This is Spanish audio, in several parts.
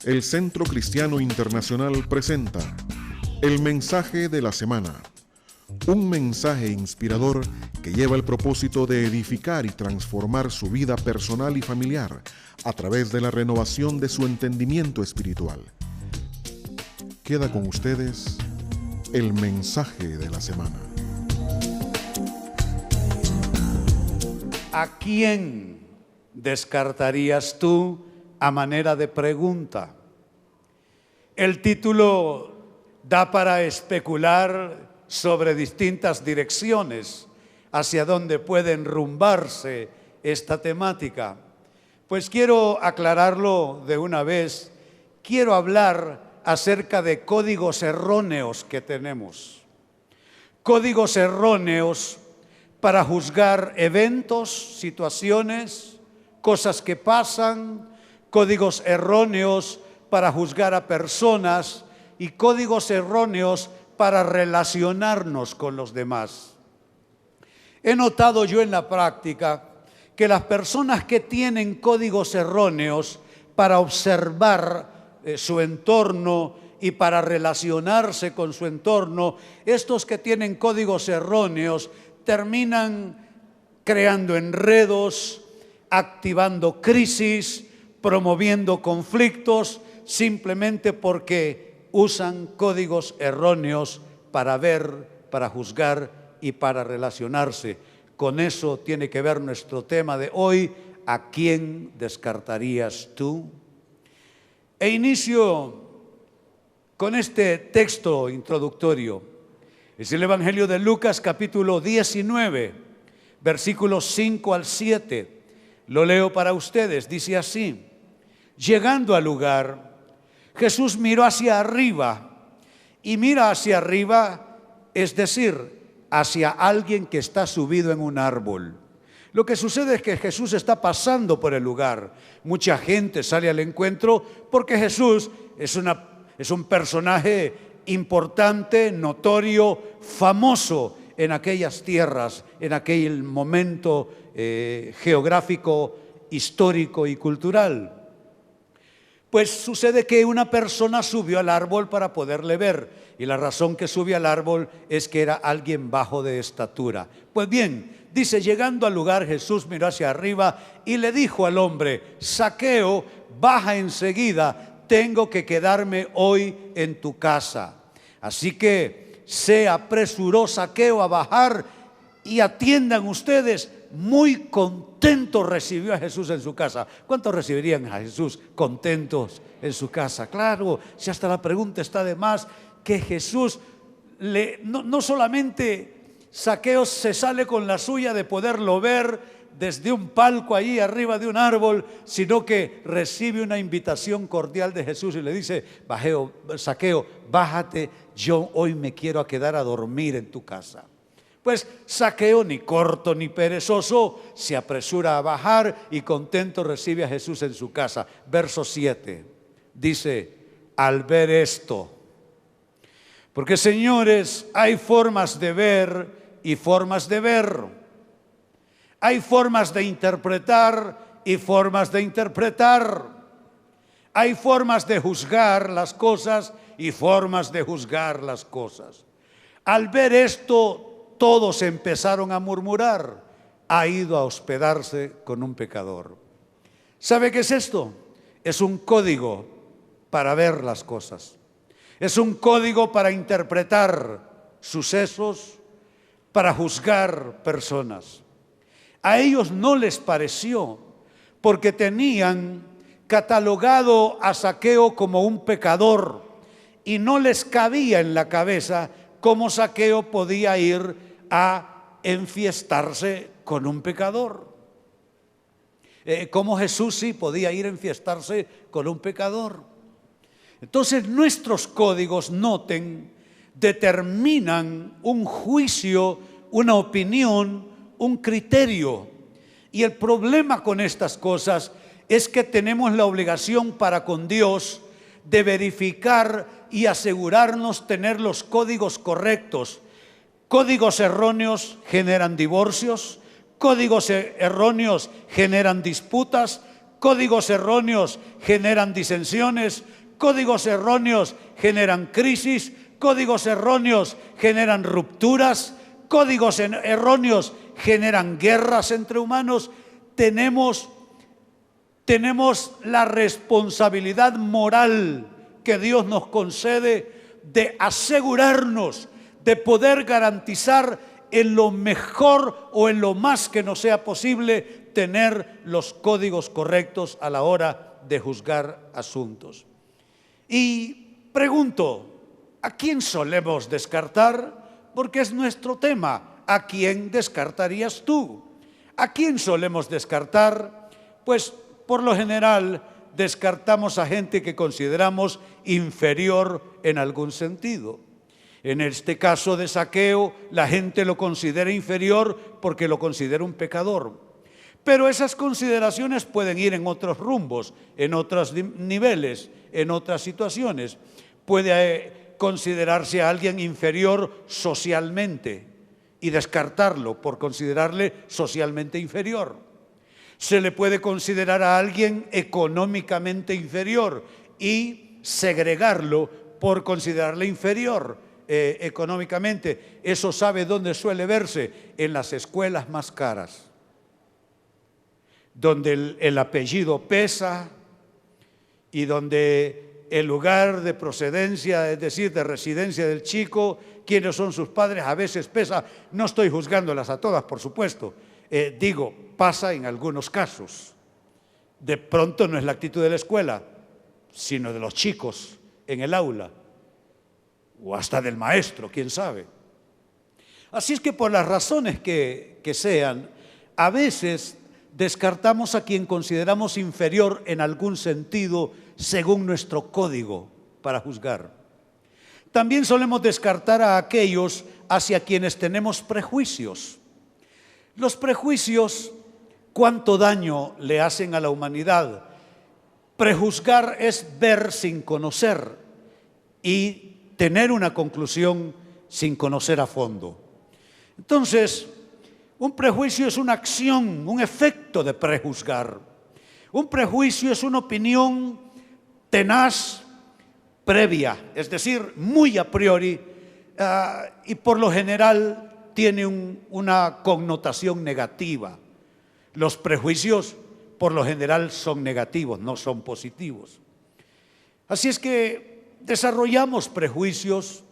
El Centro Cristiano Internacional presenta El Mensaje de la Semana. Un mensaje inspirador que lleva el propósito de edificar y transformar su vida personal y familiar a través de la renovación de su entendimiento espiritual. Queda con ustedes el mensaje de la semana. ¿A quién descartarías tú a manera de pregunta? El título da para especular sobre distintas direcciones hacia donde puede enrumbarse esta temática. Pues quiero aclararlo de una vez. Quiero hablar acerca de códigos erróneos que tenemos. Códigos erróneos para juzgar eventos, situaciones, cosas que pasan, códigos erróneos para juzgar a personas y códigos erróneos para relacionarnos con los demás. He notado yo en la práctica que las personas que tienen códigos erróneos para observar su entorno y para relacionarse con su entorno, estos que tienen códigos erróneos terminan creando enredos, activando crisis, promoviendo conflictos, simplemente porque usan códigos erróneos para ver, para juzgar y para relacionarse. Con eso tiene que ver nuestro tema de hoy: ¿a quién descartarías tú? E inicio con este texto introductorio. Es el Evangelio de Lucas, capítulo 19, versículos 5 al 7. Lo leo para ustedes. Dice así: llegando al lugar, Jesús miró hacia arriba, y mira hacia arriba, es decir, hacia alguien que está subido en un árbol. Lo que sucede es que Jesús está pasando por el lugar. Mucha gente sale al encuentro porque Jesús es un personaje importante, notorio, famoso en aquellas tierras, en aquel momento geográfico, histórico y cultural. Pues sucede que una persona subió al árbol para poderle ver, y la razón que subió al árbol es que era alguien bajo de estatura. Pues bien, dice, llegando al lugar, Jesús miró hacia arriba y le dijo al hombre: Zaqueo, baja enseguida, tengo que quedarme hoy en tu casa. Así que se apresuró Zaqueo a bajar, y atiendan ustedes, muy contento recibió a Jesús en su casa. ¿Cuántos recibirían a Jesús contentos en su casa? Claro, si hasta la pregunta está de más, que Jesús no solamente Zaqueo se sale con la suya de poderlo ver desde un palco allí arriba de un árbol, sino que recibe una invitación cordial de Jesús y le dice: Zaqueo, bájate, yo hoy me quiero quedar a dormir en tu casa. Pues Zaqueo, ni corto ni perezoso, se apresura a bajar y contento recibe a Jesús en su casa. Verso 7 dice: al ver esto, porque señores, hay formas de ver y formas de ver. Hay formas de interpretar y formas de interpretar. Hay formas de juzgar las cosas y formas de juzgar las cosas. Al ver esto, todos empezaron a murmurar: ha ido a hospedarse con un pecador. ¿Sabe qué es esto? Es un código para ver las cosas. Es un código para interpretar sucesos, para juzgar personas. A ellos no les pareció, porque tenían catalogado a Zaqueo como un pecador, y no les cabía en la cabeza cómo Zaqueo podía ir a enfiestarse con un pecador. Cómo Jesús sí podía ir a enfiestarse con un pecador. Entonces nuestros códigos, noten, determinan un juicio, una opinión, un criterio. Y el problema con estas cosas es que tenemos la obligación para con Dios de verificar y asegurarnos tener los códigos correctos. Códigos erróneos generan divorcios, códigos erróneos generan disputas, Códigos erróneos generan disensiones, códigos erróneos generan crisis, códigos erróneos generan rupturas, códigos erróneos generan guerras entre humanos. Tenemos la responsabilidad moral que Dios nos concede de asegurarnos de poder garantizar en lo mejor o en lo más que nos sea posible tener los códigos correctos a la hora de juzgar asuntos. Y pregunto, ¿a quién solemos descartar? Porque es nuestro tema. ¿A quién descartarías tú? ¿A quién solemos descartar? Pues por lo general descartamos a gente que consideramos inferior en algún sentido. En este caso de Zaqueo, la gente lo considera inferior porque lo considera un pecador. Pero esas consideraciones pueden ir en otros rumbos, en otros niveles, en otras situaciones. Puede considerarse a alguien inferior socialmente y descartarlo por considerarle socialmente inferior. Se le puede considerar a alguien económicamente inferior y segregarlo por considerarle inferior económicamente. Eso sabe dónde suele verse, en las escuelas más caras, donde el apellido pesa y donde el lugar de procedencia, es decir, de residencia del chico, quiénes son sus padres, a veces pesa. No estoy juzgándolas a todas, por supuesto. Digo, pasa en algunos casos. De pronto no es la actitud de la escuela, sino de los chicos en el aula, o hasta del maestro, quién sabe. Así es que por las razones que sean, a veces descartamos a quien consideramos inferior en algún sentido según nuestro código para juzgar. También solemos descartar a aquellos hacia quienes tenemos prejuicios. Los prejuicios, ¿cuánto daño le hacen a la humanidad? Prejuzgar es ver sin conocer y tener una conclusión sin conocer a fondo. Entonces, un prejuicio es una acción, un efecto de prejuzgar. Un prejuicio es una opinión tenaz, previa, es decir, muy a priori, y por lo general tiene una connotación negativa. Los prejuicios por lo general son negativos, no son positivos. Así es que desarrollamos prejuicios,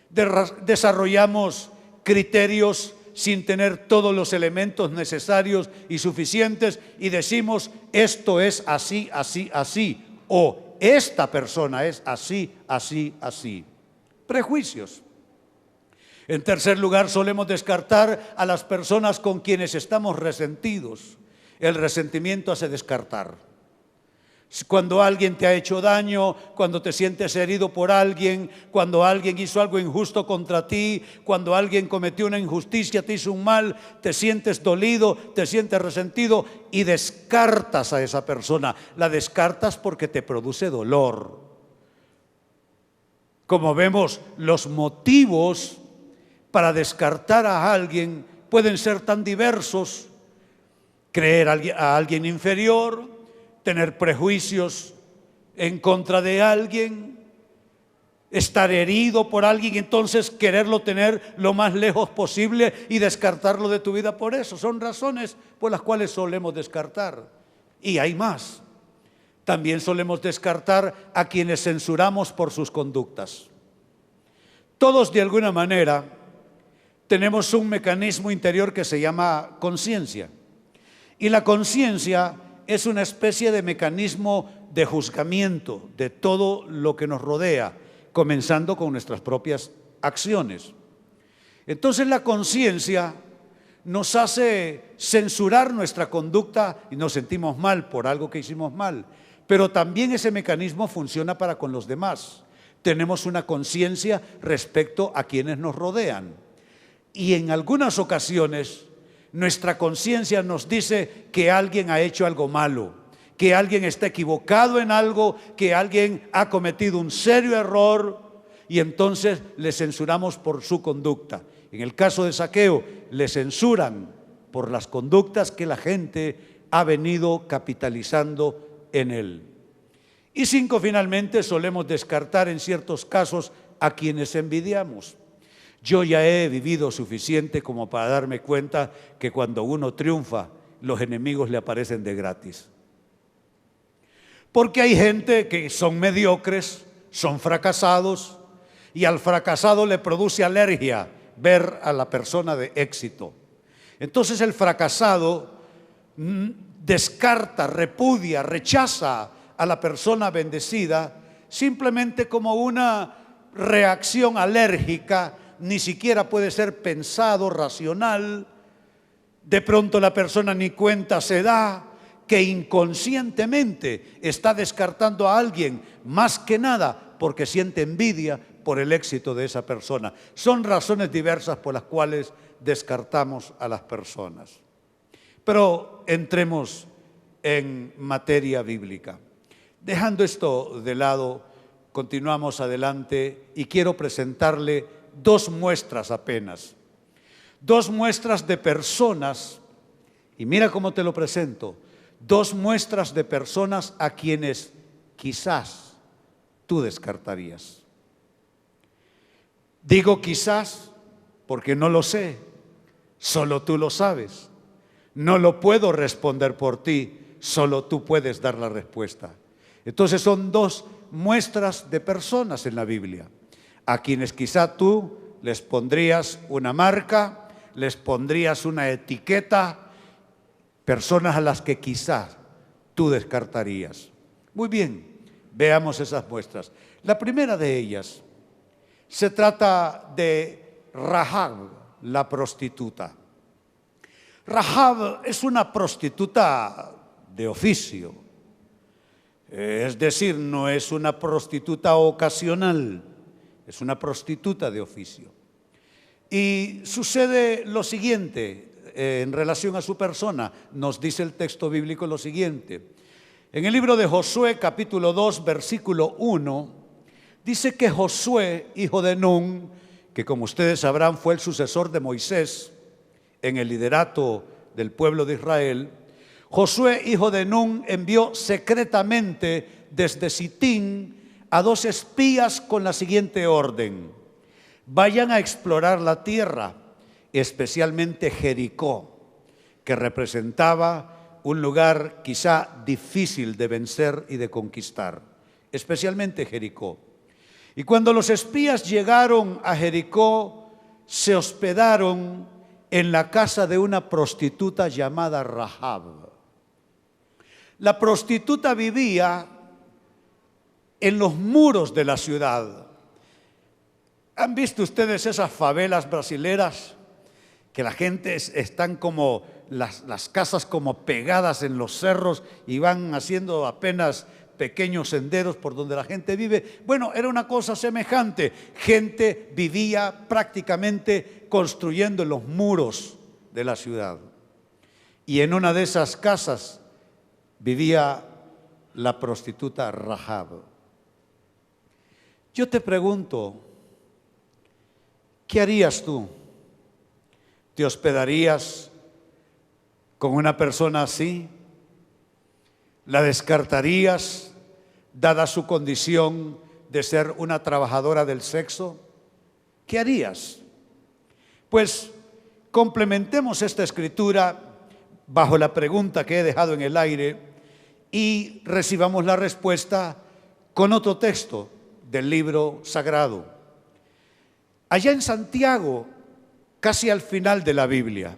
desarrollamos criterios sin tener todos los elementos necesarios y suficientes y decimos esto es así, así, así, o esta persona es así, así, así. Prejuicios. En tercer lugar, solemos descartar a las personas con quienes estamos resentidos. El resentimiento hace descartar. Cuando alguien te ha hecho daño, cuando te sientes herido por alguien, cuando alguien hizo algo injusto contra ti, cuando alguien cometió una injusticia, te hizo un mal, te sientes dolido, te sientes resentido y descartas a esa persona. La descartas porque te produce dolor. Como vemos, los motivos para descartar a alguien pueden ser tan diversos: creer a alguien inferior, tener prejuicios en contra de alguien, estar herido por alguien, entonces quererlo tener lo más lejos posible y descartarlo de tu vida por eso. Son razones por las cuales solemos descartar. Y hay más. También solemos descartar a quienes censuramos por sus conductas. Todos de alguna manera tenemos un mecanismo interior que se llama conciencia. Y la conciencia es una especie de mecanismo de juzgamiento de todo lo que nos rodea, comenzando con nuestras propias acciones. Entonces la conciencia nos hace censurar nuestra conducta y nos sentimos mal por algo que hicimos mal, pero también ese mecanismo funciona para con los demás. Tenemos una conciencia respecto a quienes nos rodean y en algunas ocasiones nuestra conciencia nos dice que alguien ha hecho algo malo, que alguien está equivocado en algo, que alguien ha cometido un serio error y entonces le censuramos por su conducta. En el caso de Zaqueo, le censuran por las conductas que la gente ha venido capitalizando en él. Y 5, finalmente, solemos descartar en ciertos casos a quienes envidiamos. Yo ya he vivido suficiente como para darme cuenta que cuando uno triunfa, los enemigos le aparecen de gratis. Porque hay gente que son mediocres, son fracasados, y al fracasado le produce alergia ver a la persona de éxito. Entonces el fracasado descarta, repudia, rechaza a la persona bendecida simplemente como una reacción alérgica, ni siquiera puede ser pensado, racional. De pronto la persona ni cuenta se da que inconscientemente está descartando a alguien, más que nada porque siente envidia por el éxito de esa persona. Son razones diversas por las cuales descartamos a las personas. Pero entremos en materia bíblica. Dejando esto de lado, continuamos adelante y quiero presentarle 2 muestras apenas. 2 muestras de personas, y mira cómo te lo presento, 2 muestras de personas a quienes quizás tú descartarías. Digo quizás porque no lo sé, solo tú lo sabes. No lo puedo responder por ti, solo tú puedes dar la respuesta. Entonces son 2 muestras de personas en la Biblia, a quienes quizá tú les pondrías una marca, les pondrías una etiqueta, personas a las que quizás tú descartarías. Muy bien, veamos esas muestras. La primera de ellas se trata de Rahab, la prostituta. Rahab es una prostituta de oficio, es decir, no es una prostituta ocasional, es una prostituta de oficio. Y sucede lo siguiente en relación a su persona. Nos dice el texto bíblico lo siguiente. En el libro de Josué, capítulo 2, versículo 1, dice que Josué, hijo de Nun, que como ustedes sabrán fue el sucesor de Moisés en el liderato del pueblo de Israel, Josué, hijo de Nun, envió secretamente desde Sitín a 2 espías con la siguiente orden: vayan a explorar la tierra, especialmente Jericó, que representaba un lugar quizá difícil de vencer y de conquistar, especialmente Jericó. Y cuando los espías llegaron a Jericó, se hospedaron en la casa de una prostituta llamada Rahab. La prostituta vivía en los muros de la ciudad. ¿Han visto ustedes esas favelas brasileras? Que la gente están como las casas como pegadas en los cerros y van haciendo apenas pequeños senderos por donde la gente vive. Bueno, era una cosa semejante. Gente vivía prácticamente construyendo los muros de la ciudad. Y en una de esas casas vivía la prostituta Rahab. Yo te pregunto, ¿qué harías tú? ¿Te hospedarías con una persona así? ¿La descartarías dada su condición de ser una trabajadora del sexo? ¿Qué harías? Pues complementemos esta escritura bajo la pregunta que he dejado en el aire y recibamos la respuesta con otro texto del libro sagrado. Allá en Santiago, casi al final de la Biblia,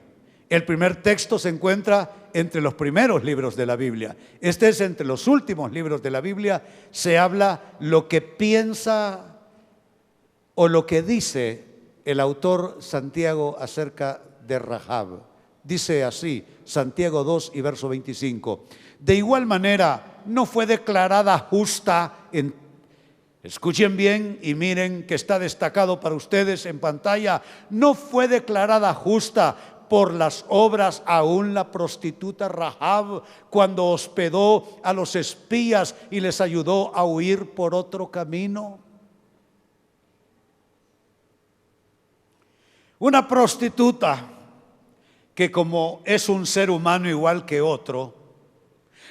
el primer texto se encuentra entre los primeros libros de la Biblia. Este es entre los últimos libros de la Biblia. Se habla lo que piensa o lo que dice el autor Santiago acerca de Rahab. Dice así, Santiago 2 y verso 25. De igual manera, no fue declarada justa escuchen bien y miren que está destacado para ustedes en pantalla. No fue declarada justa por las obras aún la prostituta Rahab cuando hospedó a los espías y les ayudó a huir por otro camino. Una prostituta que como es un ser humano igual que otro,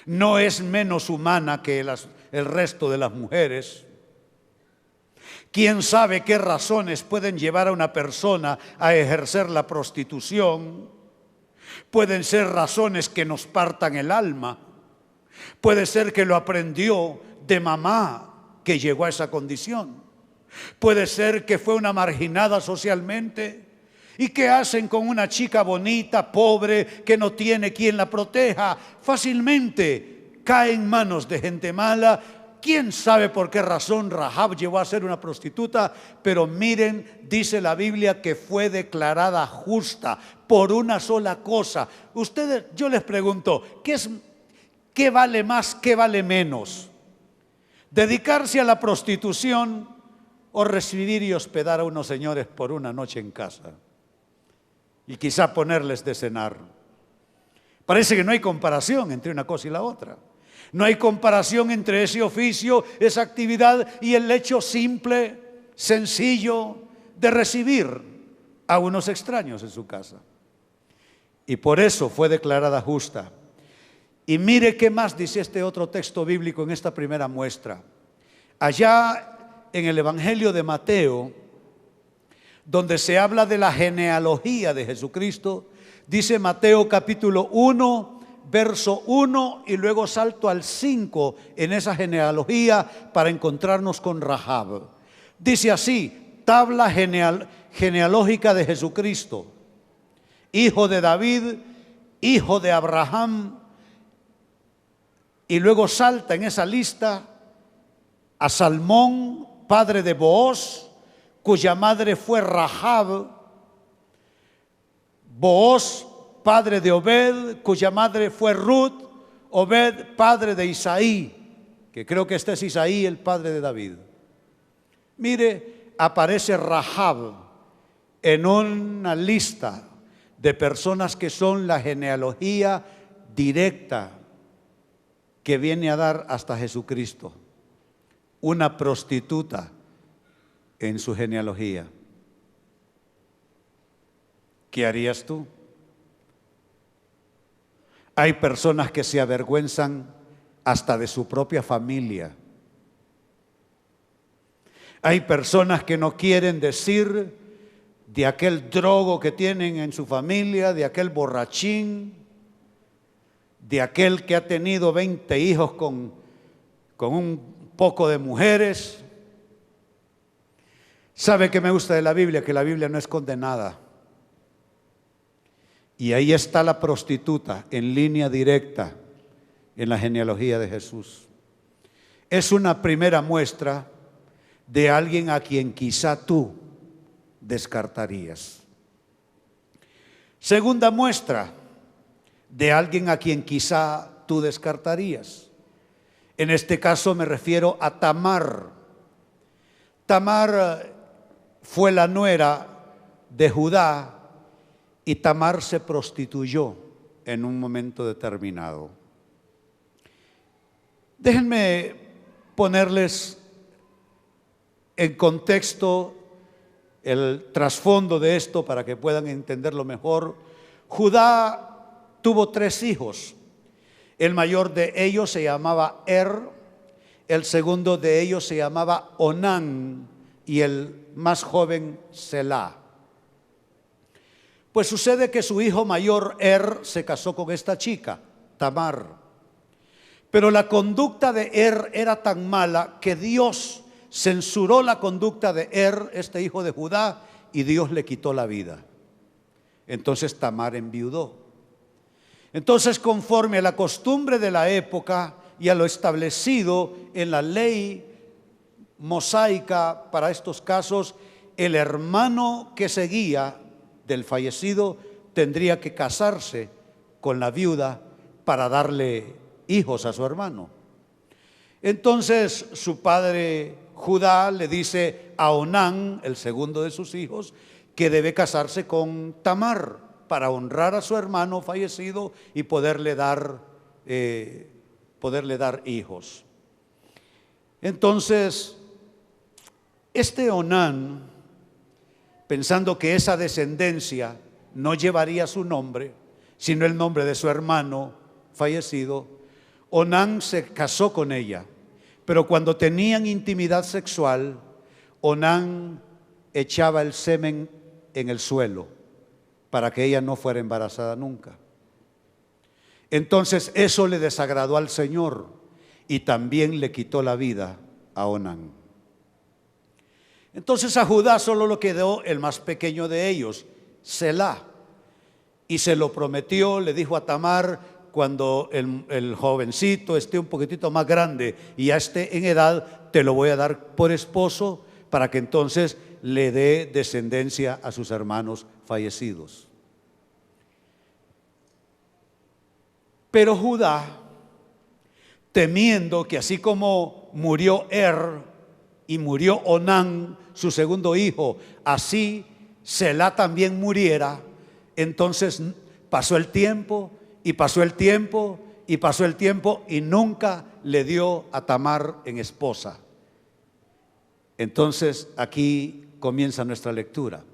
no es menos humana que el resto de las mujeres. ¿Quién sabe qué razones pueden llevar a una persona a ejercer la prostitución? Pueden ser razones que nos partan el alma. Puede ser que lo aprendió de mamá que llegó a esa condición. Puede ser que fue una marginada socialmente. ¿Y qué hacen con una chica bonita, pobre, que no tiene quien la proteja? Fácilmente cae en manos de gente mala. ¿Quién sabe por qué razón Rahab llegó a ser una prostituta? Pero miren, dice la Biblia que fue declarada justa por una sola cosa. Ustedes, yo les pregunto, ¿qué vale más, qué vale menos? ¿Dedicarse a la prostitución o recibir y hospedar a unos señores por una noche en casa? Y quizá ponerles de cenar. Parece que no hay comparación entre una cosa y la otra. No hay comparación entre ese oficio, esa actividad y el hecho simple, sencillo de recibir a unos extraños en su casa. Y por eso fue declarada justa. Y mire qué más dice este otro texto bíblico en esta primera muestra. Allá en el Evangelio de Mateo, donde se habla de la genealogía de Jesucristo, dice Mateo capítulo 1, verso 1 y luego salto al 5 en esa genealogía para encontrarnos con Rahab. Dice así, tabla genealógica de Jesucristo, hijo de David, hijo de Abraham, y luego salta en esa lista a Salmón, padre de Booz, cuya madre fue Rahab, Booz, padre de Obed, cuya madre fue Ruth, Obed, padre de Isaí, que creo que este es Isaí, el padre de David. Mire, aparece Rahab en una lista de personas que son la genealogía directa que viene a dar hasta Jesucristo. Una prostituta en su genealogía. ¿Qué harías tú? Hay personas que se avergüenzan hasta de su propia familia. Hay personas que no quieren decir de aquel drogo que tienen en su familia, de aquel borrachín, de aquel que ha tenido 20 hijos con un poco de mujeres. ¿Sabe qué me gusta de la Biblia? Que la Biblia no esconde nada. Y ahí está la prostituta en línea directa en la genealogía de Jesús. Es una primera muestra de alguien a quien quizá tú descartarías. Segunda muestra de alguien a quien quizá tú descartarías. En este caso me refiero a Tamar. Tamar fue la nuera de Judá y Tamar se prostituyó en un momento determinado. Déjenme ponerles en contexto el trasfondo de esto para que puedan entenderlo mejor. Judá tuvo 3 hijos. El mayor de ellos se llamaba el segundo de ellos se llamaba Onán y el más joven Selá. Pues sucede que su hijo mayor se casó con esta chica, Tamar. Pero la conducta de era tan mala que Dios censuró la conducta de este hijo de Judá, y Dios le quitó la vida. Entonces Tamar enviudó. Entonces, conforme a la costumbre de la época y a lo establecido en la ley mosaica para estos casos, el hermano que seguía del fallecido tendría que casarse con la viuda para darle hijos a su hermano. Entonces su padre Judá le dice a Onán, el segundo de sus hijos, que debe casarse con Tamar para honrar a su hermano fallecido y poderle dar hijos. Entonces, este Onán, pensando que esa descendencia no llevaría su nombre, sino el nombre de su hermano fallecido, Onán se casó con ella, pero cuando tenían intimidad sexual, Onán echaba el semen en el suelo para que ella no fuera embarazada nunca. Entonces eso le desagradó al Señor y también le quitó la vida a Onán. Entonces a Judá solo le quedó el más pequeño de ellos, Selá, y se lo prometió, le dijo a Tamar: cuando el jovencito esté un poquitito más grande y ya esté en edad, te lo voy a dar por esposo para que entonces le dé descendencia a sus hermanos fallecidos. Pero Judá, temiendo que así como murió y murió Onán, su segundo hijo, así Selá también muriera, entonces pasó el tiempo y pasó el tiempo y pasó el tiempo y nunca le dio a Tamar en esposa. Entonces aquí comienza nuestra lectura.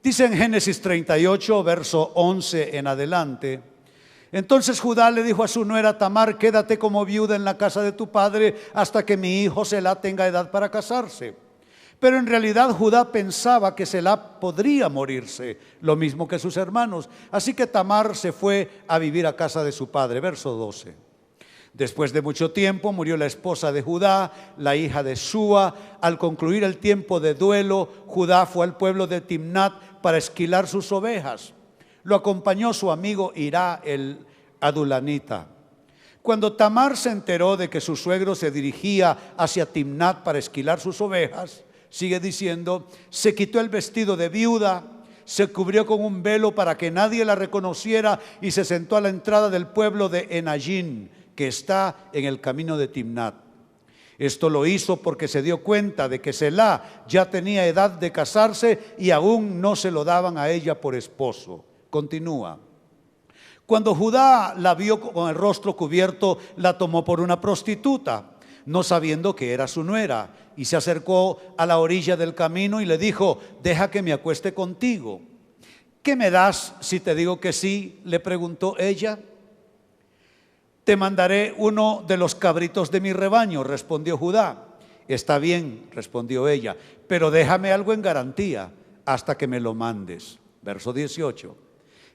Dice en Génesis 38, verso 11 en adelante: entonces Judá le dijo a su nuera Tamar: quédate como viuda en la casa de tu padre hasta que mi hijo Selá tenga edad para casarse. Pero en realidad Judá pensaba que Selá podría morirse, lo mismo que sus hermanos. Así que Tamar se fue a vivir a casa de su padre. Verso 12. Después de mucho tiempo murió la esposa de Judá, la hija de Súa. Al concluir el tiempo de duelo, Judá fue al pueblo de Timnat para esquilar sus ovejas. Lo acompañó su amigo Hirá el adulanita. Cuando Tamar se enteró de que su suegro se dirigía hacia Timnat para esquilar sus ovejas, sigue diciendo, se quitó el vestido de viuda, se cubrió con un velo para que nadie la reconociera y se sentó a la entrada del pueblo de Enayín, que está en el camino de Timnat. Esto lo hizo porque se dio cuenta de que Selá ya tenía edad de casarse y aún no se lo daban a ella por esposo. Continúa. Cuando Judá la vio con el rostro cubierto, la tomó por una prostituta, no sabiendo que era su nuera, y se acercó a la orilla del camino y le dijo, deja que me acueste contigo. ¿Qué me das si te digo que sí?, le preguntó ella. Te mandaré uno de los cabritos de mi rebaño, respondió Judá. Está bien, respondió ella, pero déjame algo en garantía hasta que me lo mandes. Verso 18.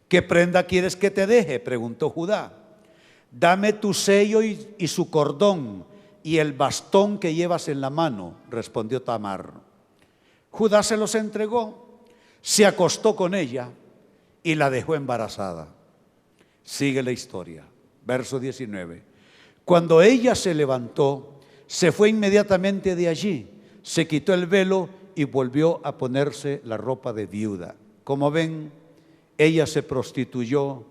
¿Qué prenda quieres que te deje?, preguntó Judá. Dame tu sello y su cordón y el bastón que llevas en la mano, respondió Tamar. Judá se los entregó, se acostó con ella y la dejó embarazada. Sigue la historia. Verso 19. Cuando ella se levantó, se fue inmediatamente de allí, se quitó el velo y volvió a ponerse la ropa de viuda. Como ven, ella se prostituyó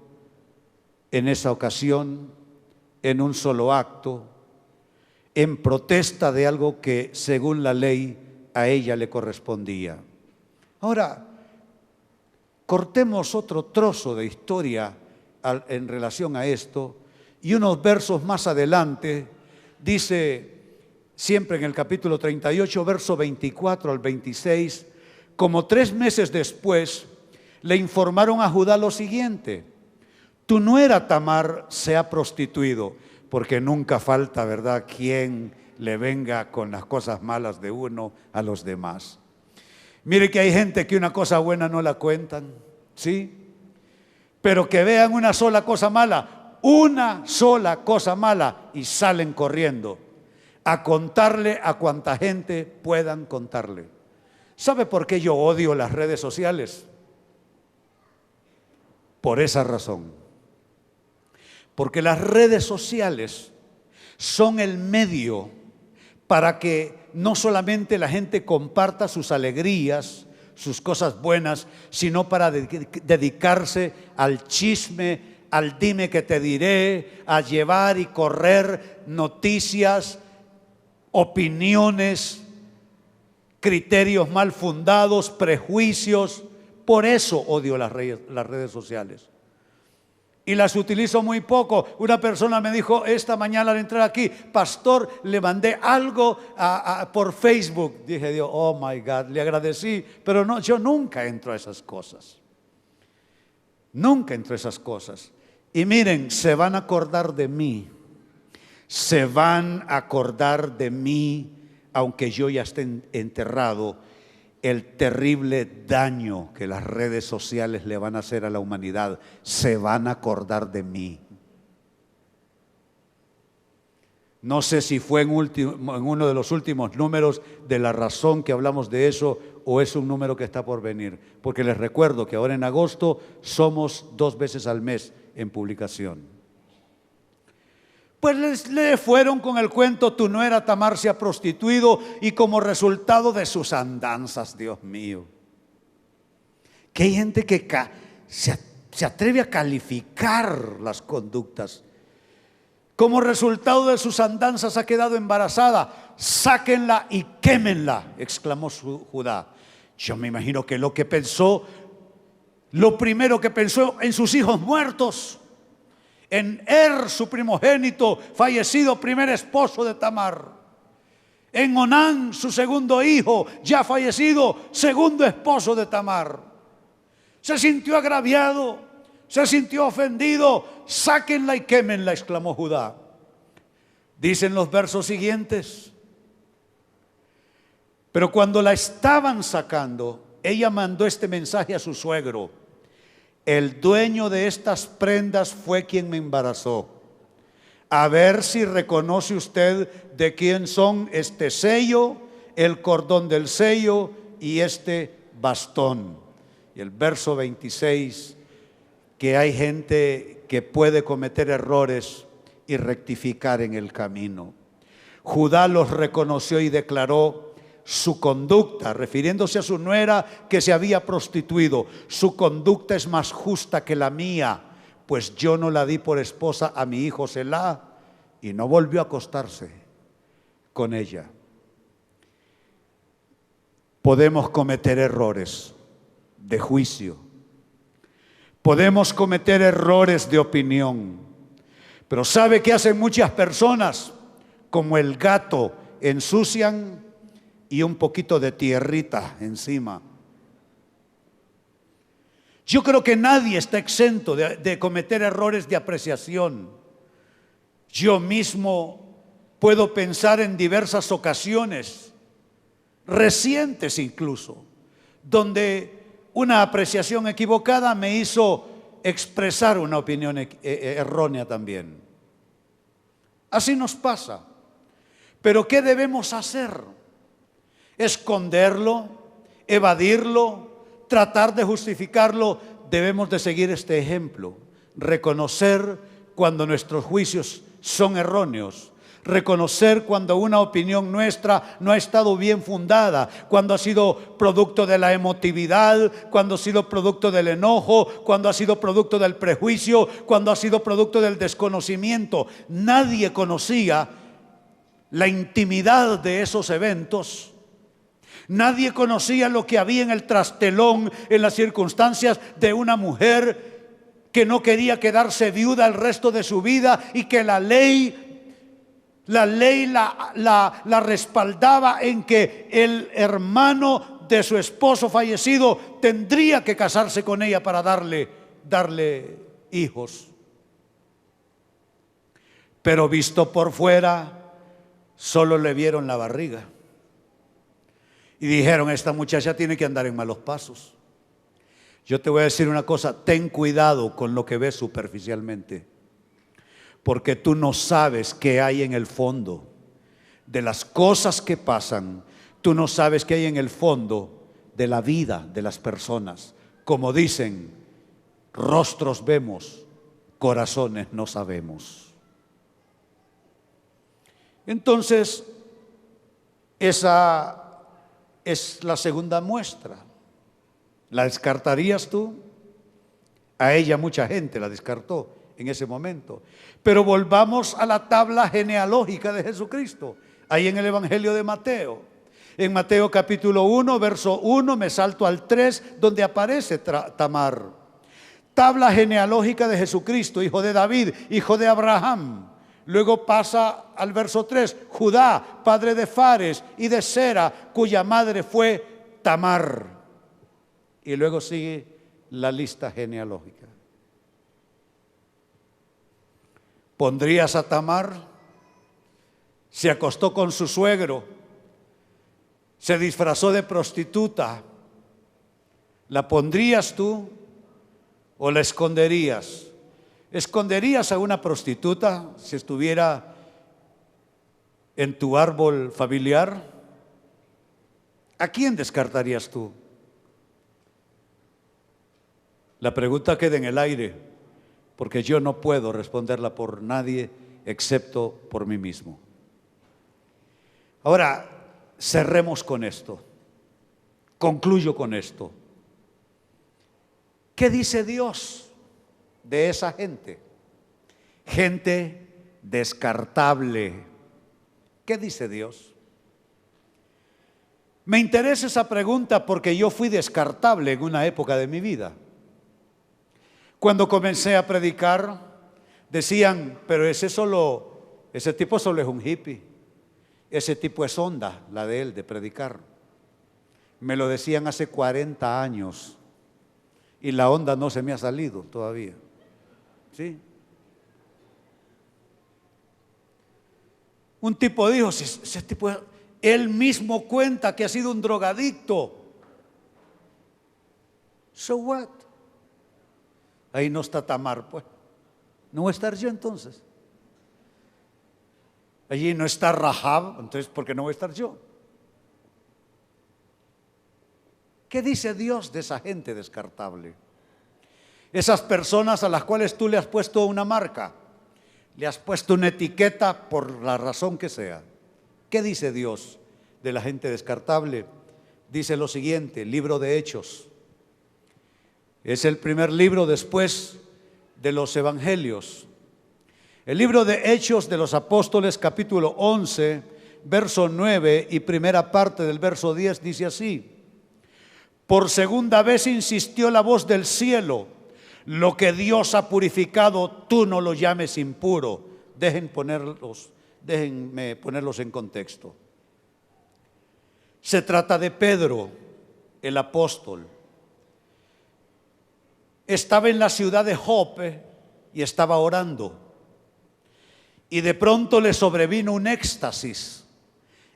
en esa ocasión, en un solo acto, en protesta de algo que según la ley a ella le correspondía. Ahora, cortemos otro trozo de historia en relación a esto, y unos versos más adelante dice, siempre en el capítulo 38, verso 24 al 26, como 3 meses después le informaron a Judá lo siguiente: tu nuera Tamar se ha prostituido, porque nunca falta, ¿verdad?, quien le venga con las cosas malas de uno a los demás. Mire que hay gente que una cosa buena no la cuentan, ¿sí? Pero que vean una sola cosa mala y salen corriendo a contarle a cuanta gente puedan contarle. ¿Sabe por qué yo odio las redes sociales? Por esa razón. Porque las redes sociales son el medio para que no solamente la gente comparta sus alegrías, sus cosas buenas, sino para dedicarse al chisme, al dime que te diré, a llevar y correr noticias, opiniones, criterios mal fundados, prejuicios. Por eso odio las redes sociales. Y las utilizo muy poco. Una persona me dijo esta mañana al entrar aquí, pastor, le mandé algo por Facebook. Dije yo, oh my God, le agradecí, pero no, yo nunca entro a esas cosas. Nunca entro a esas cosas. Y miren, se van a acordar de mí Se van a acordar de mí, aunque yo ya esté enterrado, el terrible daño que las redes sociales le van a hacer a la humanidad. Se van a acordar de mí. No sé si fue en uno de los últimos números de La Razón que hablamos de eso, o es un número que está por venir, porque les recuerdo que ahora en agosto somos 2 veces al mes en publicación. Pues le fueron con el cuento: tu nuera Tamar se ha prostituido, y como resultado de sus andanzas, Dios mío. Que hay gente que se atreve a calificar las conductas. Como resultado de sus andanzas ha quedado embarazada. Sáquenla y quémenla, exclamó Judá. Yo me imagino que lo primero que pensó en sus hijos muertos, en su primogénito, fallecido, primer esposo de Tamar, en Onán, su segundo hijo, ya fallecido, segundo esposo de Tamar. Se sintió agraviado, se sintió ofendido. Sáquenla y quémenla, exclamó Judá. Dicen los versos siguientes: pero cuando la estaban sacando, ella mandó este mensaje a su suegro: el dueño de estas prendas fue quien me embarazó. A ver si reconoce usted de quién son este sello, el cordón del sello y este bastón. Y el verso 26, que hay gente que puede cometer errores y rectificar en el camino. Judá los reconoció y declaró su conducta, refiriéndose a su nuera que se había prostituido: su conducta es más justa que la mía, pues yo no la di por esposa a mi hijo Selá, y no volvió a acostarse con ella. Podemos cometer errores de juicio, podemos cometer errores de opinión, pero ¿sabe qué hacen muchas personas? Como el gato, ensucian y un poquito de tierrita encima. Yo creo que nadie está exento de cometer errores de apreciación. Yo mismo puedo pensar en diversas ocasiones, recientes incluso, donde una apreciación equivocada me hizo expresar una opinión errónea también. Así nos pasa. Pero ¿qué debemos hacer? ¿Esconderlo? ¿Evadirlo? ¿Tratar de justificarlo? Debemos de seguir este ejemplo. Reconocer cuando nuestros juicios son erróneos. Reconocer cuando una opinión nuestra no ha estado bien fundada, cuando ha sido producto de la emotividad, cuando ha sido producto del enojo, cuando ha sido producto del prejuicio, cuando ha sido producto del desconocimiento. Nadie conocía la intimidad de esos eventos. Nadie conocía lo que había en el trastelón, en las circunstancias de una mujer que no quería quedarse viuda el resto de su vida, y que la ley la respaldaba en que el hermano de su esposo fallecido tendría que casarse con ella para darle hijos. Pero visto por fuera, solo le vieron la barriga y dijeron: esta muchacha tiene que andar en malos pasos. Yo te voy a decir una cosa: ten cuidado con lo que ves superficialmente, porque tú no sabes qué hay en el fondo de las cosas que pasan. Tú no sabes qué hay en el fondo de la vida de las personas. Como dicen, rostros vemos, corazones no sabemos. Entonces, esa es la segunda muestra. ¿La descartarías tú? A ella mucha gente la descartó en ese momento. Pero volvamos a la tabla genealógica de Jesucristo, ahí en el Evangelio de Mateo. En Mateo capítulo 1, verso 1, me salto al 3, donde aparece Tamar. Tabla genealógica de Jesucristo, hijo de David, hijo de Abraham. Luego pasa al verso 3, Judá, padre de Fares y de Sera, cuya madre fue Tamar. Y luego sigue la lista genealógica. ¿Pondrías a Tamar se acostó con su suegro, se disfrazó de prostituta, ¿la pondrías tú o la esconderías? ¿Esconderías a una prostituta si estuviera en tu árbol familiar? ¿A quién descartarías tú? La pregunta queda en el aire, porque yo no puedo responderla por nadie excepto por mí mismo. Ahora, cerremos con esto. Concluyo con esto. ¿Qué dice Dios de esa gente? Gente descartable. ¿Qué dice Dios? Me interesa esa pregunta porque yo fui descartable en una época de mi vida. Cuando comencé a predicar, decían, pero ese tipo solo es un hippie. Ese tipo es onda, la de él, de predicar. Me lo decían hace 40 años y la onda no se me ha salido todavía. ¿Sí? Un tipo dijo, ese tipo, él mismo cuenta que ha sido un drogadicto. So what? Ahí no está Tamar, pues. No voy a estar yo entonces. Allí no está Rahab, entonces ¿por qué no voy a estar yo? ¿Qué dice Dios de esa gente descartable? Esas personas a las cuales tú le has puesto una marca, le has puesto una etiqueta por la razón que sea. ¿Qué dice Dios de la gente descartable? Dice lo siguiente, libro de Hechos. Es el primer libro después de los evangelios. El libro de Hechos de los Apóstoles, capítulo 11, verso 9 y primera parte del verso 10 dice así: por segunda vez insistió la voz del cielo, lo que Dios ha purificado, tú no lo llames impuro. Déjenme ponerlos en contexto. Se trata de Pedro, el apóstol. Estaba en la ciudad de Jope y estaba orando. Y de pronto le sobrevino un éxtasis.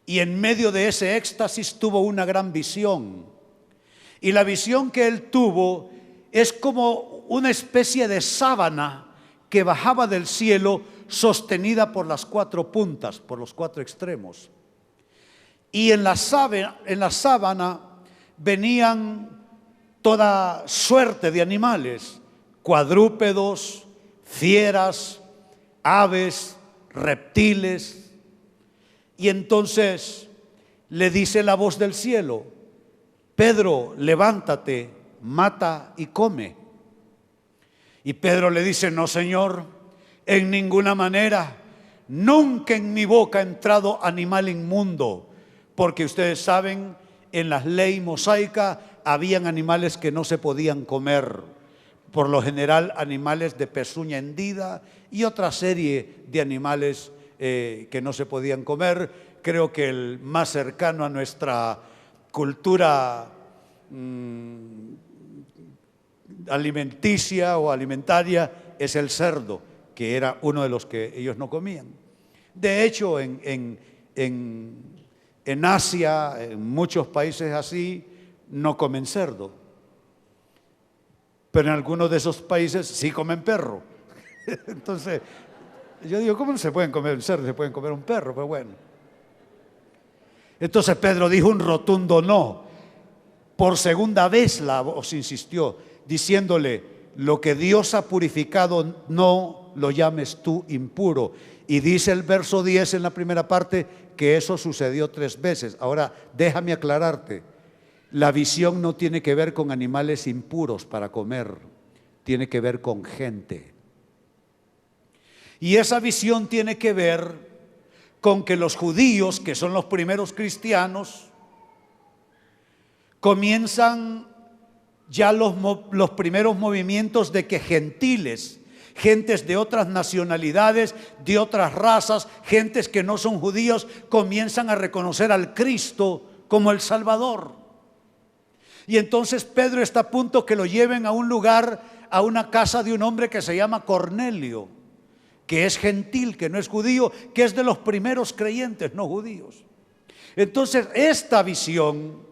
Y en medio de ese éxtasis tuvo una gran visión. Y la visión que él tuvo es como una especie de sábana que bajaba del cielo, sostenida por las 4 puntas, por los 4 extremos. Y en la sábana venían toda suerte de animales, cuadrúpedos, fieras, aves, reptiles. Y entonces le dice la voz del cielo: Pedro, levántate, mata y come. Y Pedro le dice: no, Señor, en ninguna manera, nunca en mi boca ha entrado animal inmundo, porque ustedes saben, en la ley mosaica habían animales que no se podían comer, por lo general animales de pezuña hendida y otra serie de animales que no se podían comer. Creo que el más cercano a nuestra cultura alimenticia o alimentaria es el cerdo, que era uno de los que ellos no comían. De hecho, en Asia, en muchos países así, no comen cerdo, pero en algunos de esos países sí comen perro. Entonces, yo digo, ¿cómo no se pueden comer un cerdo? Se pueden comer un perro, pero bueno. Entonces Pedro dijo un rotundo no. Por segunda vez la voz insistió, diciéndole: lo que Dios ha purificado, no lo llames tú impuro. Y dice el verso 10 en la primera parte que eso sucedió 3 veces. Ahora, déjame aclararte. La visión no tiene que ver con animales impuros para comer, tiene que ver con gente. Y esa visión tiene que ver con que los judíos, que son los primeros cristianos, comienzan ya los primeros movimientos de que gentiles, gentes de otras nacionalidades, de otras razas, gentes que no son judíos, comienzan a reconocer al Cristo como el Salvador. Y entonces Pedro está a punto que lo lleven a un lugar, a una casa de un hombre que se llama Cornelio. que es gentil, que no es judío, que es de los primeros creyentes no judíos. Entonces, esta visión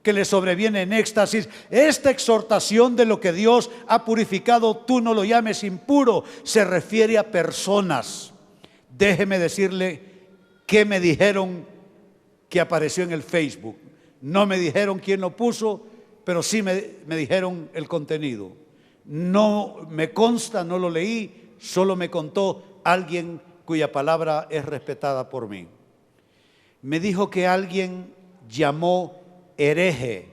que le sobreviene en éxtasis, esta exhortación de lo que Dios ha purificado, tú no lo llames impuro, se refiere a personas. Déjeme decirle qué me dijeron que apareció en el Facebook. No me dijeron quién lo puso, pero sí me dijeron el contenido. No me consta, no lo leí, solo me contó alguien cuya palabra es respetada por mí. Me dijo que alguien llamó hereje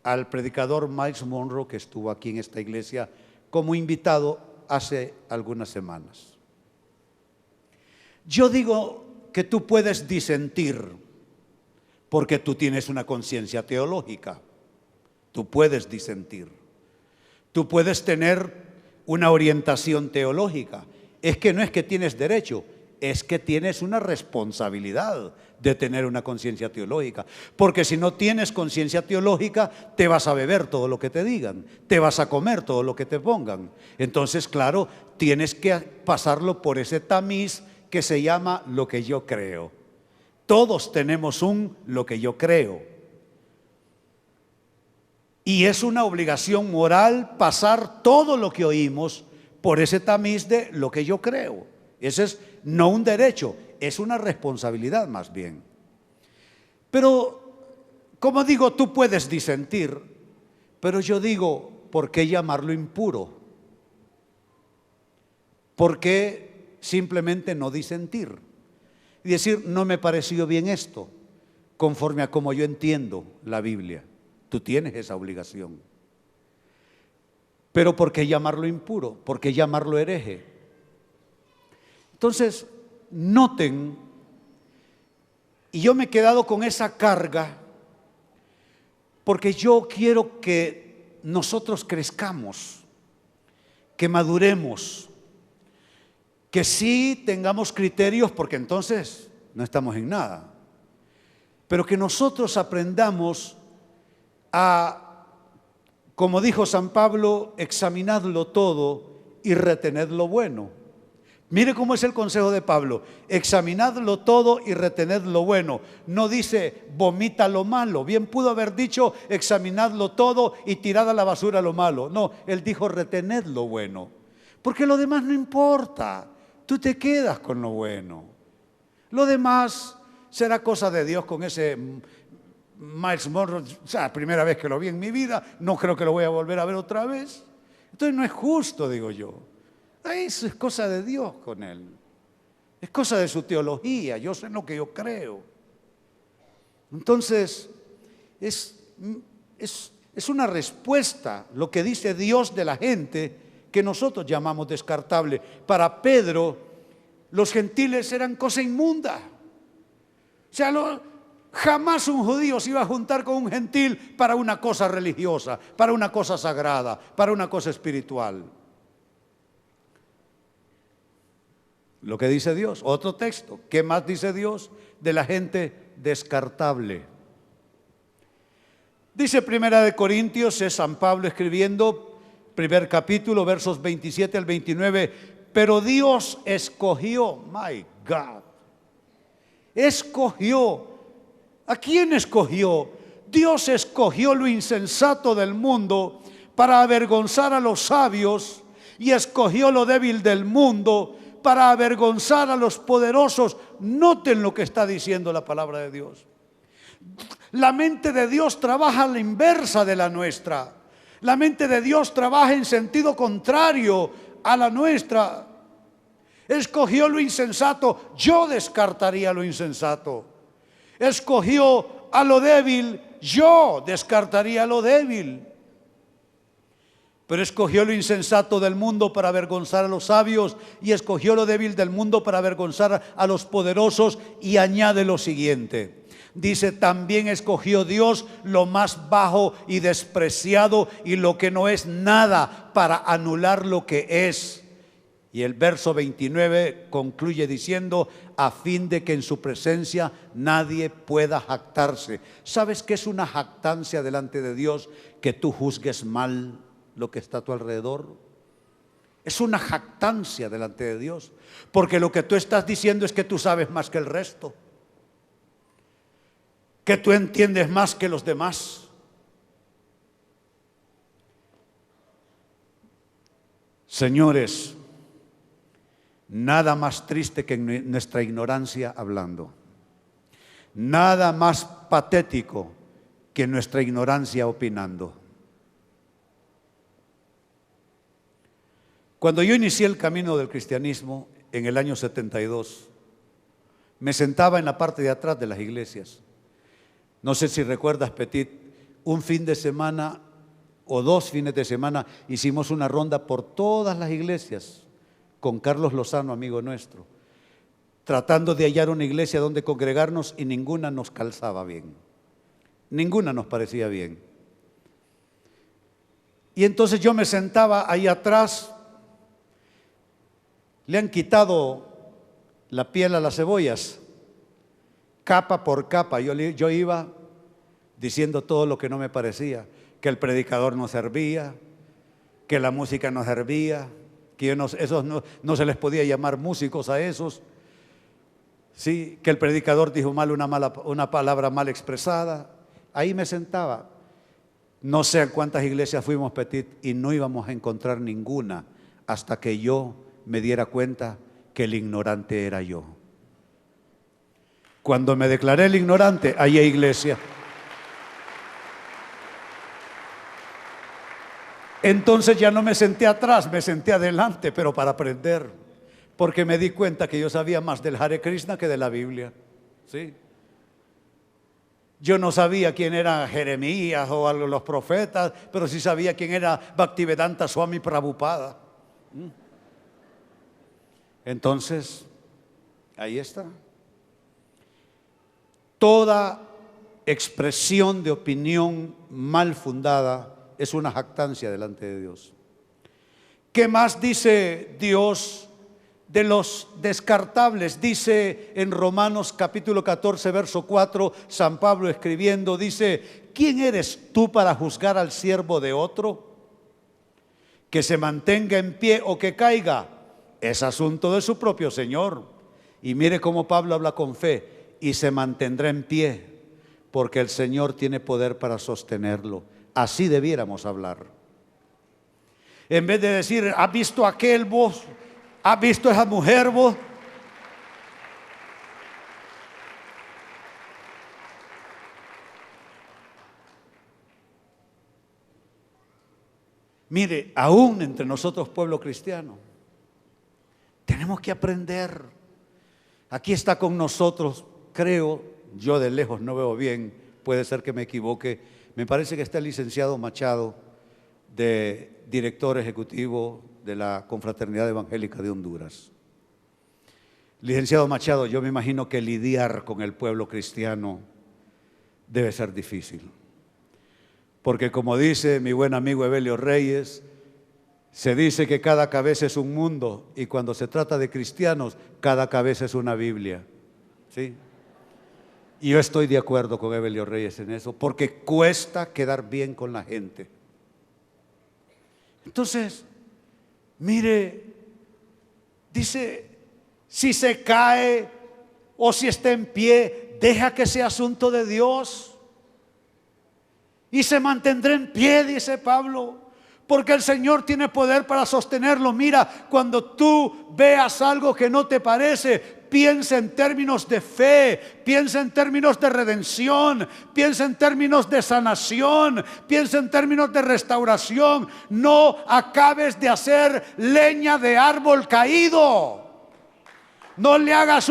al predicador Myles Munroe, que estuvo aquí en esta iglesia como invitado hace algunas semanas. Yo digo que tú puedes disentir porque tú tienes una conciencia teológica. Tú puedes disentir. Tú puedes tener una orientación teológica. Es que no es que tienes derecho, es que tienes una responsabilidad de tener una conciencia teológica. Porque si no tienes conciencia teológica, te vas a beber todo lo que te digan, te vas a comer todo lo que te pongan. Entonces, claro, tienes que pasarlo por ese tamiz que se llama lo que yo creo. Todos tenemos un lo que yo creo. Y es una obligación moral pasar todo lo que oímos por ese tamiz de lo que yo creo. Ese es no un derecho, es una responsabilidad más bien. Pero, como digo, tú puedes disentir, pero yo digo, ¿por qué llamarlo impuro? ¿Por qué simplemente no disentir? Y decir, no me pareció bien esto, conforme a como yo entiendo la Biblia. Tú tienes esa obligación. Pero ¿por qué llamarlo impuro? ¿Por qué llamarlo hereje? Entonces, noten, y yo me he quedado con esa carga, porque yo quiero que nosotros crezcamos, que maduremos, que sí tengamos criterios, porque entonces no estamos en nada, pero que nosotros aprendamos a, como dijo San Pablo, examinadlo todo y retened lo bueno. Mire cómo es el consejo de Pablo: examinadlo todo y retened lo bueno. No dice vomita lo malo. Bien pudo haber dicho examinadlo todo y tirad a la basura lo malo. No, él dijo retened lo bueno, porque lo demás no importa. Tú te quedas con lo bueno. Lo demás será cosa de Dios. Con ese Myles Munroe, o sea, la primera vez que lo vi en mi vida, no creo que lo voy a volver a ver otra vez. Entonces no es justo, digo yo. Eso es cosa de Dios con él. Es cosa de su teología. Yo sé lo que yo creo. Entonces, es una respuesta lo que dice Dios de la gente que nosotros llamamos descartable. Para Pedro, los gentiles eran cosa inmunda. O sea, jamás un judío se iba a juntar con un gentil para una cosa religiosa, para una cosa sagrada, para una cosa espiritual. Lo que dice Dios, otro texto. ¿Qué más dice Dios de la gente descartable? Dice Primera de Corintios, es San Pablo escribiendo, primer capítulo, versos 27 al 29. Pero Dios escogió, my God, escogió. ¿A quién escogió? Dios escogió lo insensato del mundo para avergonzar a los sabios, y escogió lo débil del mundo para avergonzar a los poderosos. Noten lo que está diciendo la palabra de Dios. La mente de Dios trabaja a la inversa de la nuestra. La mente de Dios trabaja en sentido contrario a la nuestra. Escogió lo insensato, yo descartaría lo insensato. Escogió a lo débil, yo descartaría a lo débil. Pero escogió lo insensato del mundo para avergonzar a los sabios, y escogió lo débil del mundo para avergonzar a los poderosos. Y añade lo siguiente, dice, también escogió Dios lo más bajo y despreciado y lo que no es nada, para anular lo que es. Y el verso 29 concluye diciendo, a fin de que en su presencia nadie pueda jactarse. ¿Sabes qué es una jactancia delante de Dios? Que tú juzgues mal lo que está a tu alrededor, Es una jactancia delante de Dios, porque lo que tú estás diciendo es que tú sabes más que el resto, que tú entiendes más que los demás. Señores, nada más triste que nuestra ignorancia hablando. Nada más patético que nuestra ignorancia opinando. Cuando yo inicié el camino del cristianismo en el año 72, me sentaba en la parte de atrás de las iglesias. No sé si recuerdas, Petit, un fin de semana o 2 fines de semana hicimos una ronda por todas las iglesias con Carlos Lozano, amigo nuestro, tratando de hallar una iglesia donde congregarnos, y ninguna nos calzaba bien, ninguna nos parecía bien. Y entonces yo me sentaba ahí atrás. Le han quitado la piel a las cebollas, capa por capa. Yo iba diciendo todo lo que no me parecía, que el predicador no servía, que la música no servía, que esos no se les podía llamar músicos a esos, sí, que el predicador dijo mal una palabra mal expresada. Ahí me sentaba. No sé a cuántas iglesias fuimos, Petit, y no íbamos a encontrar ninguna hasta que yo me diera cuenta que el ignorante era yo. Cuando me declaré el ignorante, ahí hay iglesia. Entonces ya no me senté atrás, me senté adelante, pero para aprender, porque me di cuenta que yo sabía más del Hare Krishna que de la Biblia, ¿sí? Yo no sabía quién era Jeremías o algo de los profetas, pero sí sabía quién era Bhaktivedanta Swami Prabhupada. Entonces, ahí está. Toda expresión de opinión mal fundada es una jactancia delante de Dios. ¿Qué más dice Dios de los descartables? Dice en Romanos capítulo 14, verso 4, San Pablo escribiendo, dice: ¿quién eres tú para juzgar al siervo de otro? Que se mantenga en pie o que caiga, es asunto de su propio Señor. Y mire cómo Pablo habla con fe: y se mantendrá en pie, porque el Señor tiene poder para sostenerlo. Así debiéramos hablar. En vez de decir: ¿has visto aquel vos? ¿Has visto esa mujer vos? Mire, aún entre nosotros, pueblo cristiano, tenemos que aprender. Aquí está con nosotros, creo, yo de lejos no veo bien, puede ser que me equivoque, me parece que está el licenciado Machado, de director ejecutivo de la Confraternidad Evangélica de Honduras. Licenciado Machado, yo me imagino que lidiar con el pueblo cristiano debe ser difícil, porque como dice mi buen amigo Evelio Reyes, se dice que cada cabeza es un mundo, y cuando se trata de cristianos, cada cabeza es una Biblia, ¿sí? Y yo estoy de acuerdo con Evelio Reyes en eso, porque cuesta quedar bien con la gente. Entonces, mire, dice: si se cae o si está en pie, deja que sea asunto de Dios, y se mantendrá en pie, dice Pablo, porque el Señor tiene poder para sostenerlo. Mira, cuando tú veas algo que no te parece, piensa en términos de fe, piensa en términos de redención, piensa en términos de sanación, piensa en términos de restauración. No acabes de hacer leña de árbol caído. No le hagas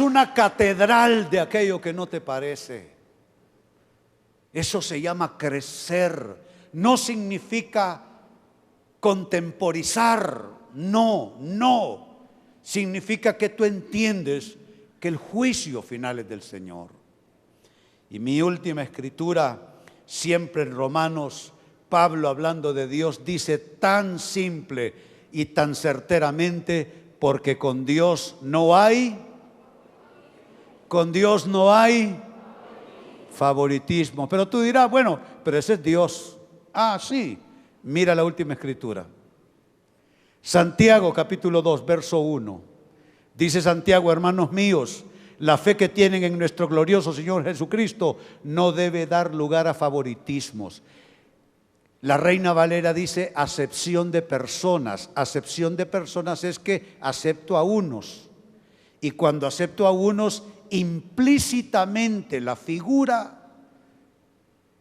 una catedral de aquello que no te parece. Eso se llama crecer. No significa contemporizar. No. Significa que tú entiendes que el juicio final es del Señor. Y mi última escritura, siempre en Romanos, Pablo, hablando de Dios, dice tan simple y tan certeramente: porque con Dios no hay favoritismo. Pero tú dirás, bueno, pero ese es Dios. Ah, sí. Mira la última escritura. Santiago capítulo 2, verso 1. Dice Santiago, hermanos míos, la fe que tienen en nuestro glorioso Señor Jesucristo no debe dar lugar a favoritismos. La Reina Valera dice acepción de personas. Acepción de personas es que acepto a unos. Y cuando acepto a unos, implícitamente la figura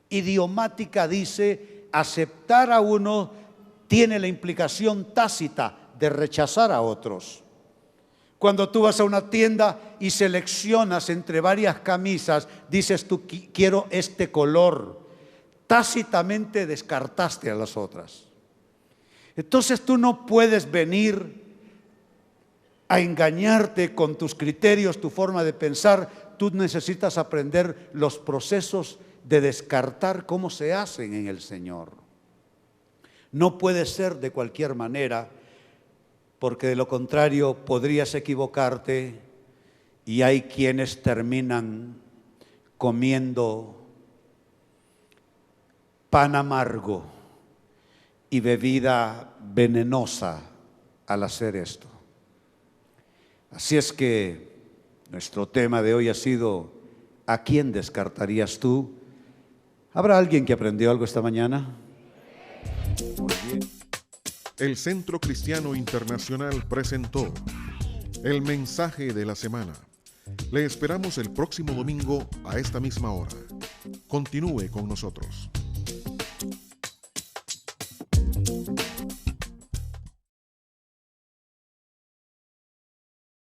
idiomática dice aceptar a uno tiene la implicación tácita de rechazar a otros. Cuando tú vas a una tienda y seleccionas entre varias camisas, dices tú quiero este color. Tácitamente descartaste a las otras. Entonces tú no puedes venir a engañarte con tus criterios, tu forma de pensar. Tú necesitas aprender los procesos de descartar cómo se hacen en el Señor. No puede ser de cualquier manera, porque de lo contrario podrías equivocarte y hay quienes terminan comiendo pan amargo y bebida venenosa al hacer esto. Así es que nuestro tema de hoy ha sido ¿a quién descartarías tú? ¿Habrá alguien que aprendió algo esta mañana? Muy bien. El Centro Cristiano Internacional presentó el mensaje de la semana. Le esperamos el próximo domingo a esta misma hora. Continúe con nosotros.